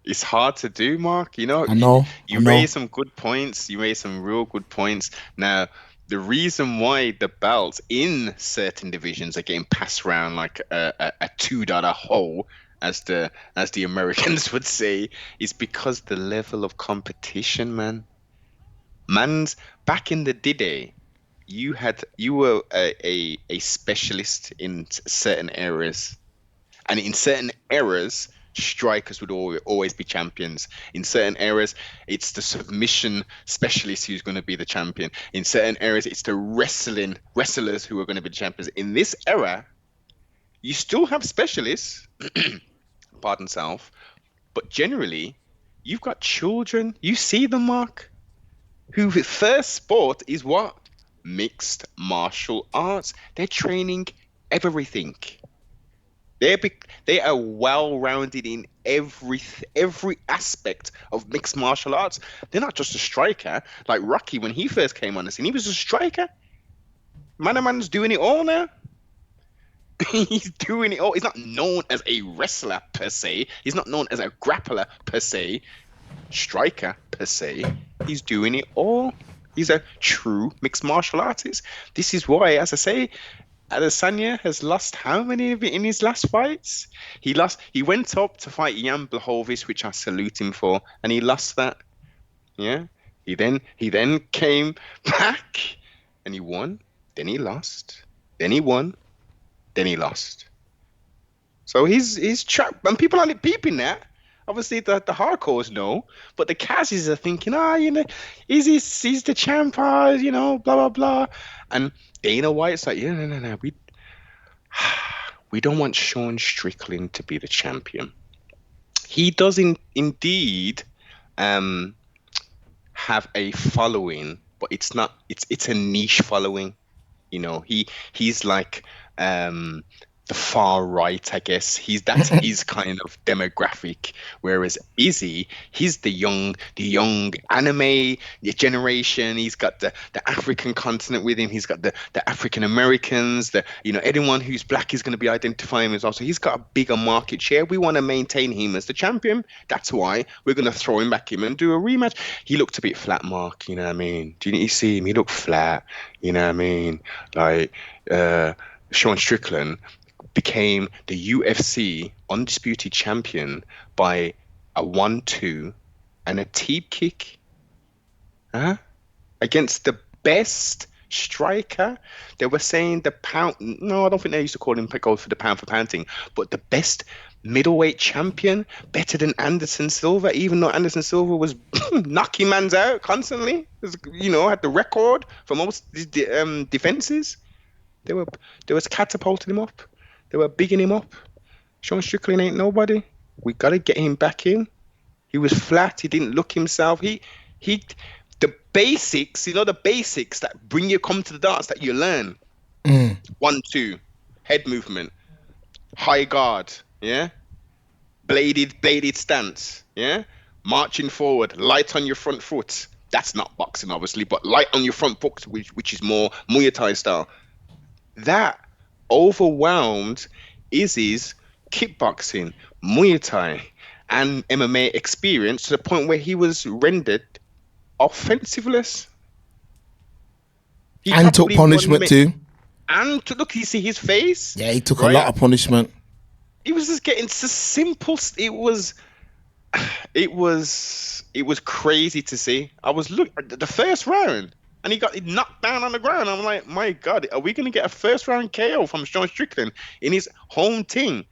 It's hard to do, Mark. You know, I know, I you know. raise some good points. You raise some real good points. Now, the reason why the belts in certain divisions are getting passed around like a $2 hole, as the Americans would say, is because the level of competition, man. Man's back in the day, you were a specialist in certain areas. And in certain eras, strikers would always be champions. In certain eras, it's the submission specialist who's going to be the champion. In certain areas, it's the wrestlers who are going to be the champions. In this era, you still have specialists, pardon self, but generally, you've got children. You see them, Mark, whose first sport is what? Mixed martial arts. They're training everything. They are well rounded in every aspect of mixed martial arts. They're not just a striker like Rocky when he first came on the scene. He was a striker. Man's doing it all now. He's doing it all. He's not known as a wrestler per se. He's not known as a grappler per se. Striker per se. He's doing it all. He's a true mixed martial artist. This is why, as I say, Adesanya has lost how many of it in his last fights? He went up to fight Jan Blachowicz, which I salute him for, and he lost that. Yeah. He then came back and he won. Then he lost. Then he won. Then he lost. So he's trapped, and people aren't peeping that. Obviously, the hardcores know, but the Kazis are thinking, he's the champ, blah blah blah, and Dana White's like, yeah, no, we don't want Sean Strickland to be the champion. He does indeed have a following, but it's not. It's a niche following. He's like the far right, I guess. That's his kind of demographic. Whereas Izzy, he's the young anime generation. He's got the African continent with him. He's got the African Americans. Anyone who's black is going to be identifying him as well. So he's got a bigger market share. We want to maintain him as the champion. That's why we're going to throw him back in and do a rematch. He looked a bit flat, Mark. You know what I mean? Didn't you see him? He looked flat. You know what I mean? Like Sean Strickland became the UFC undisputed champion by a 1-2 and a teep kick against the best striker. They were saying no, I don't think they used to call him go for the pound for pound thing, but the best middleweight champion, better than Anderson Silva, even though Anderson Silva was knocking mans out constantly, had the record for most defenses. They was catapulting him up. They were bigging him up. Sean Strickland ain't nobody. We got to get him back in. He was flat. He didn't look himself. The basics, the basics that come to the dance that you learn. 1-2, head movement, high guard, yeah, bladed stance, yeah, marching forward, light on your front foot. That's not boxing, obviously, but light on your front foot, which is more Muay Thai style. That overwhelmed Izzy's kickboxing, Muay Thai, and MMA experience to the point where he was rendered offensiveless. And took punishment too. And look, you see his face. Yeah, he took a lot of punishment. He was just getting so simple. It was crazy to see. I was looking at the first round, and he got knocked down on the ground. I'm like, my God, are we going to get a first round KO from Sean Strickland in his home team?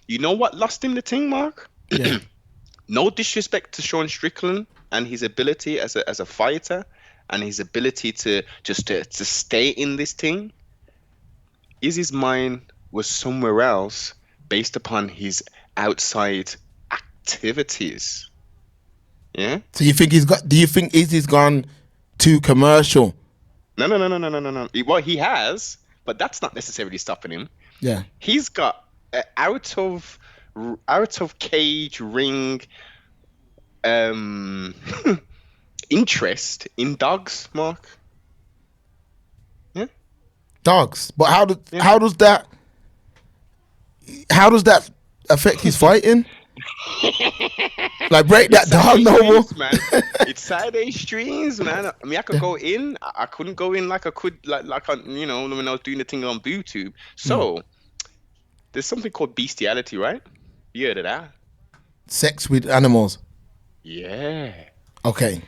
You know what lost him the thing, Mark? Yeah. No disrespect to Sean Strickland and his ability as a fighter and his ability to stay in this thing. Izzy's mind was somewhere else based upon his outside activities. Yeah. So do you think Izzy's gone too commercial? No. Well, he has, but that's not necessarily stopping him. Yeah. He's got out of cage ring interest in dogs, Mark. Yeah. Dogs. But how does that affect his fighting? Like break It's that down, Saturday Noble. streams, man. It's Saturday streams, man. I mean, I could go in. I couldn't go in like I could, like I, when I was doing the thing on BooTube. So there's something called bestiality, right? You heard of that? Sex with animals. Yeah. Okay.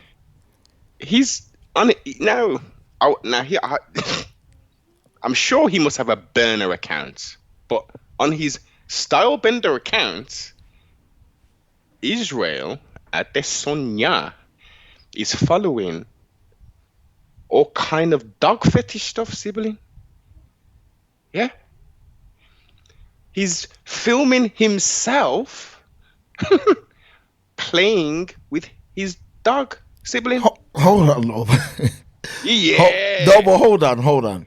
He's on it now. Now I'm sure he must have a burner account, but on his Stylebender account, Israel Adesanya is following all kind of dog fetish stuff, sibling. Yeah, he's filming himself playing with his dog, sibling. Hold on, Noble. Yeah. Noble, hold on.